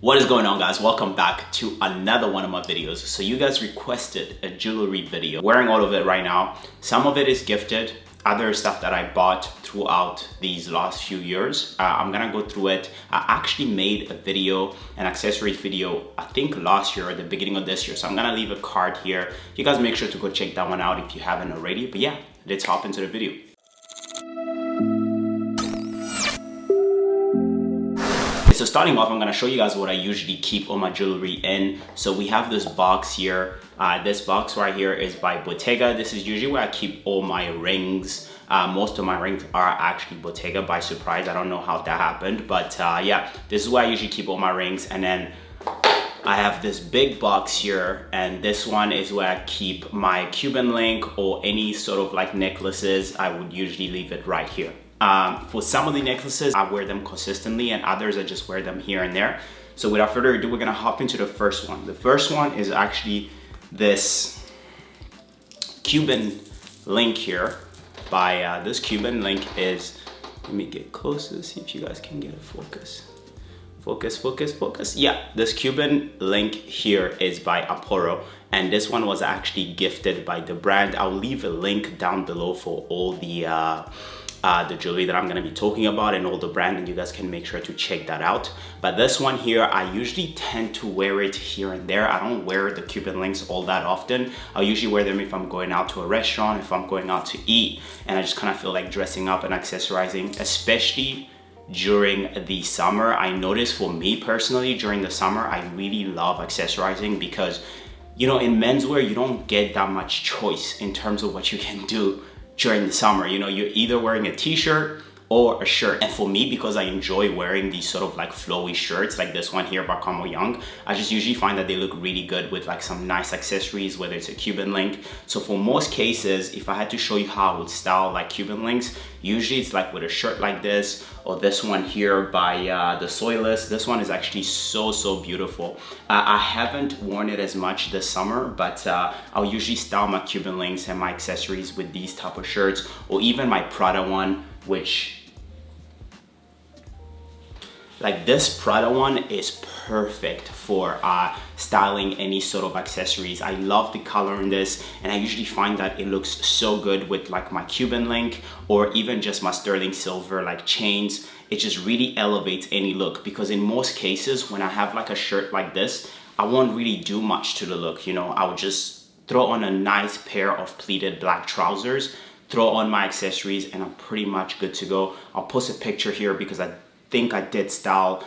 What is going on, guys? Welcome back to another one of my videos. So you guys requested a jewelry video. Wearing all of it right now. Some of it is gifted, other stuff that I bought throughout these last few years. I'm gonna go through it. I actually made a video, an accessories video, I think last year or the beginning of this year. So I'm gonna leave a card here. You guys make sure to go check that one out if you haven't already. But yeah, let's hop into the video. So starting off, I'm gonna show you guys what I usually keep all my jewelry in. So we have this box here. This box right here is by Bottega. This is usually where I keep all my rings. Most of my rings are actually Bottega by surprise. I don't know how that happened, but yeah, this is where I usually keep all my rings. And then I have this big box here, and this one is where I keep my Cuban link or any sort of like necklaces. I would usually leave it right here. For some of the necklaces, I wear them consistently, and others I just wear them here and there. So without further ado, we're gonna hop into the first one. The first one is actually this Cuban link here. This Cuban link is, let me get closer, see if you guys can get a focus. Focus. Yeah, this Cuban link here is by Aporo, and this one was actually gifted by the brand. I'll leave a link down below for all the jewelry that I'm going to be talking about and all the brand, and you guys can make sure to check that out. But this one here, I usually tend to wear it here and there. I don't wear the Cuban links all that often. I'll usually wear them if I'm going out to a restaurant, if I'm going out to eat, and I just kind of feel like dressing up and accessorizing, especially during the summer. I notice for me personally, during the summer, I really love accessorizing because, you know, in menswear, you don't get that much choice in terms of what you can do during the summer. You know, you're either wearing a t-shirt or a shirt. And for me, because I enjoy wearing these sort of like flowy shirts like this one here by Como Young, I just usually find that they look really good with like some nice accessories, whether it's a Cuban link. So for most cases, if I had to show you how I would style like Cuban links, usually it's like with a shirt like this, or this one here by the Soilless. This one is actually so beautiful. I haven't worn it as much this summer, but I'll usually style my Cuban links and my accessories with these type of shirts, or even my Prada one, which, like this Prada one is perfect for styling any sort of accessories. I love the color in this, and I usually find that it looks so good with like my Cuban link or even just my sterling silver like chains. It just really elevates any look, because in most cases when I have like a shirt like this, I won't really do much to the look. You know, I would just throw on a nice pair of pleated black trousers, throw on my accessories, and I'm pretty much good to go. I'll post a picture here because I think I did style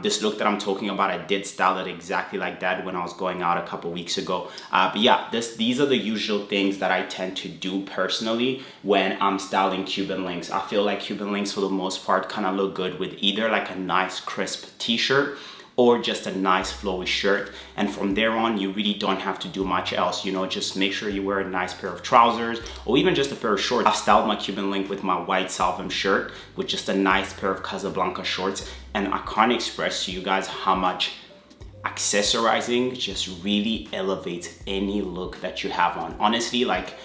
this look that I'm talking about. I did style it exactly like that when I was going out a couple weeks ago. But yeah, these are the usual things that I tend to do personally when I'm styling Cuban links. I feel like Cuban links for the most part kind of look good with either like a nice crisp t-shirt or just a nice flowy shirt, and from there on you really don't have to do much else. You know, just make sure you wear a nice pair of trousers or even just a pair of shorts. I've styled my Cuban link with my white Salvum shirt with just a nice pair of Casablanca shorts, and I can't express to you guys how much accessorizing just really elevates any look that you have on. Honestly, like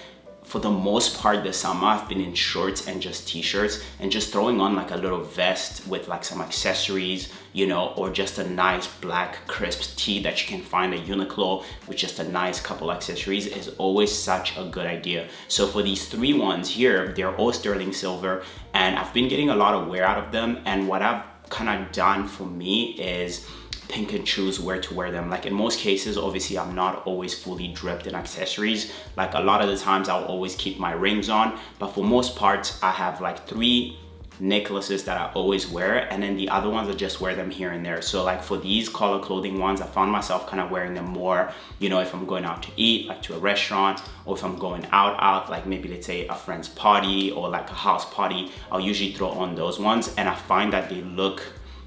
for the most part this summer, I've been in shorts and just t-shirts, and just throwing on like a little vest with like some accessories, you know, or just a nice black crisp tee that you can find at Uniqlo with just a nice couple accessories is always such a good idea. So for these three ones here, they're all sterling silver, and I've been getting a lot of wear out of them. And what I've kind of done for me is pick and choose where to wear them. Like in most cases, obviously I'm not always fully dripped in accessories. Like a lot of the times I'll always keep my rings on, but for most parts I have like 3 necklaces that I always wear, and then the other ones I just wear them here and there. So like for these color clothing ones, I found myself kind of wearing them more, you know, if I'm going out to eat, like to a restaurant, or if I'm going out, like maybe let's say a friend's party or like a house party, I'll usually throw on those ones, and I find that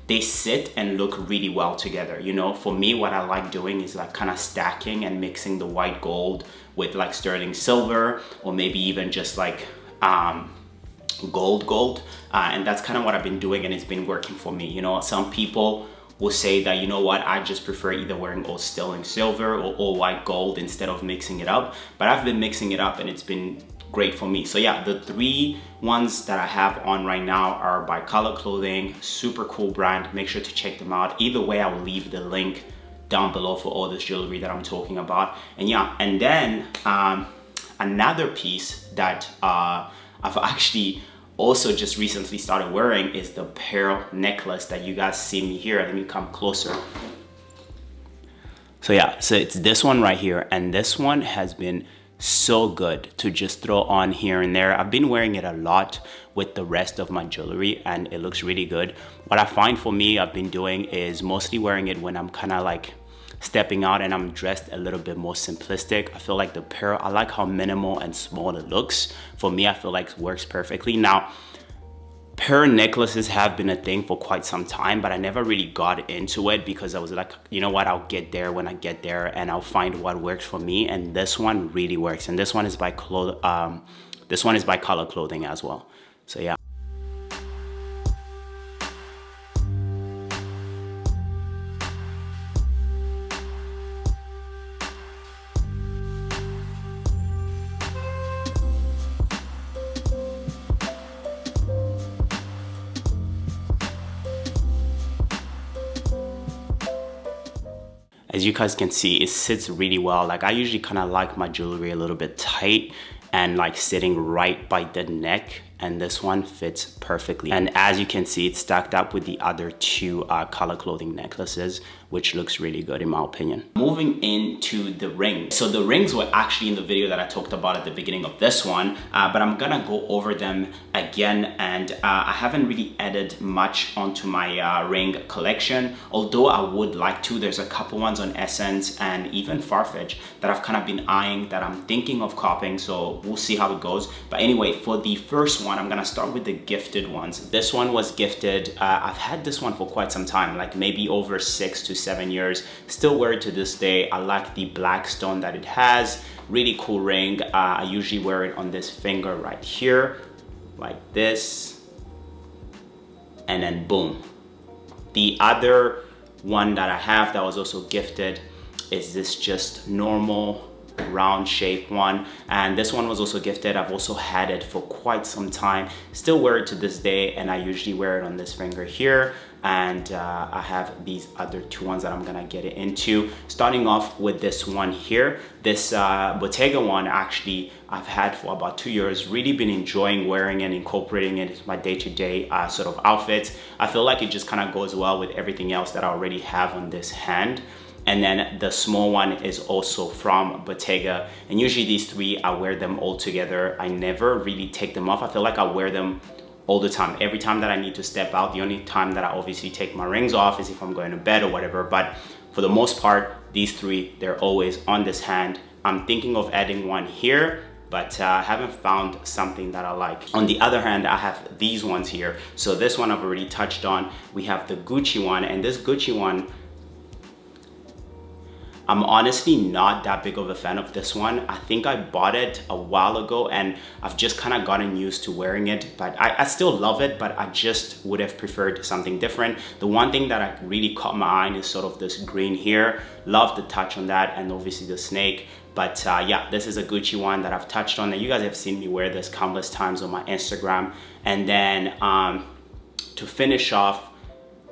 they sit and look really well together. You know, for me, what I like doing is like kind of stacking and mixing the white gold with like sterling silver, or maybe even just like gold, and that's kind of what I've been doing, and it's been working for me. You know, some people will say that, you know what, I just prefer either wearing all sterling silver or all white gold instead of mixing it up, but I've been mixing it up and it's been great for me. So yeah, the 3 ones that I have on right now are by Color Clothing. Super cool brand. Make sure to check them out. Either way, I will leave the link down below for all this jewelry that I'm talking about. And yeah, and then another piece that I've actually also just recently started wearing is the pearl necklace that you guys see me here. Let me come closer. So yeah, so it's this one right here, and this one has been so good to just throw on here and there. I've been wearing it a lot with the rest of my jewelry and it looks really good. What I find for me, I've been doing is mostly wearing it when I'm kind of like stepping out and I'm dressed a little bit more simplistic. I feel like the pearl, I like how minimal and small it looks. For me, I feel like it works perfectly. Now, pearl necklaces have been a thing for quite some time, but I never really got into it because I was like, you know what, I'll get there when I get there and I'll find what works for me. And this one really works. And this one is by Color Clothing as well. So yeah. As you guys can see, it sits really well. Like I usually kind of like my jewelry a little bit tight and like sitting right by the neck, and this one fits perfectly. And as you can see, it's stacked up with the other 2 Color Clothing necklaces, which looks really good in my opinion. Moving into the rings. So the rings were actually in the video that I talked about at the beginning of this one, but I'm gonna go over them again. And I haven't really added much onto my ring collection, although I would like to. There's a couple ones on Essence and even Farfetch that I've kind of been eyeing that I'm thinking of copying, so we'll see how it goes. But anyway, for the first one, I'm gonna start with the gifted ones. This one was gifted. I've had this one for quite some time, like maybe over 6 to 7 years. Still wear it to this day. I like the black stone that it has. Really cool ring. I usually wear it on this finger right here, like this, and then boom. The other one that I have that was also gifted is this just normal round shape one, and this one was also gifted. I've also had it for quite some time, still wear it to this day, and I usually wear it on this finger here. And I have these other 2 ones that I'm gonna get it into. Starting off with this one here, this Bottega one, actually I've had for about 2 years. Really been enjoying wearing and incorporating it into my day-to-day sort of outfits. I feel like it just kind of goes well with everything else that I already have on this hand. And then the small one is also from Bottega, and usually these 3, I wear them all together. I never really take them off. I feel like I wear them all the time. Every time that I need to step out, the only time that I obviously take my rings off is if I'm going to bed or whatever, but for the most part, these 3, they're always on this hand. I'm thinking of adding one here, but I haven't found something that I like. On the other hand, I have these ones here. So this one I've already touched on. We have the Gucci one, and this Gucci one, I'm honestly not that big of a fan of this one. I think I bought it a while ago and I've just kind of gotten used to wearing it, but I still love it, but I just would have preferred something different. The one thing that really caught my eye is sort of this green here. Love the touch on that, and obviously the snake. But yeah, this is a Gucci one that I've touched on, and you guys have seen me wear this countless times on my Instagram. And then to finish off,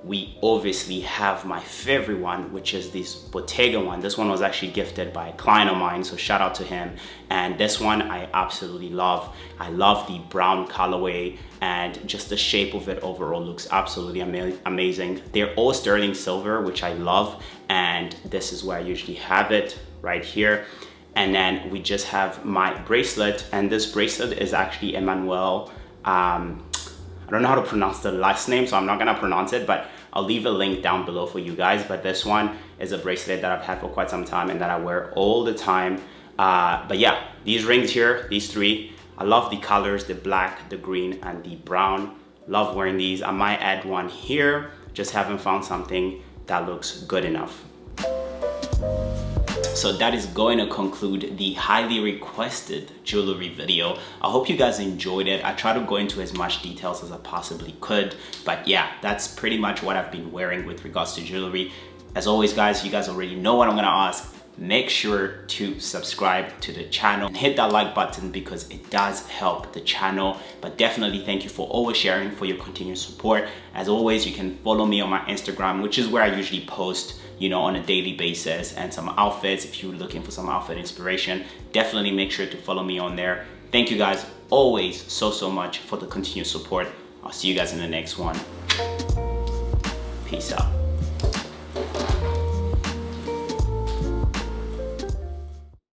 we obviously have my favorite one, which is this Bottega one. This one was actually gifted by a client of mine, so shout out to him. And this one I absolutely love. I love the brown colorway, and just the shape of it overall looks absolutely amazing. They're all sterling silver, which I love, and this is where I usually have it, right here. And then we just have my bracelet, and this bracelet is actually Emmanuel. I don't know how to pronounce the last name, so I'm not gonna pronounce it, but I'll leave a link down below for you guys. But this one is a bracelet that I've had for quite some time and that I wear all the time. But yeah, these rings here, these 3, I love the colors, the black, the green, and the brown. Love wearing these. I might add one here, just haven't found something that looks good enough. So that is going to conclude the highly requested jewelry video. I hope you guys enjoyed it. I try to go into as much details as I possibly could, but yeah, that's pretty much what I've been wearing with regards to jewelry. As always guys, you guys already know what I'm gonna ask. make sure to subscribe to the channel and hit that like button because it does help the channel. But definitely thank you for always sharing, for your continued support. As always, you can follow me on my Instagram, which is where I usually post, you know, on a daily basis, and some outfits. If you're looking for some outfit inspiration, definitely make sure to follow me on there. Thank you guys always so much for the continued support. I'll see you guys in the next one. Peace out.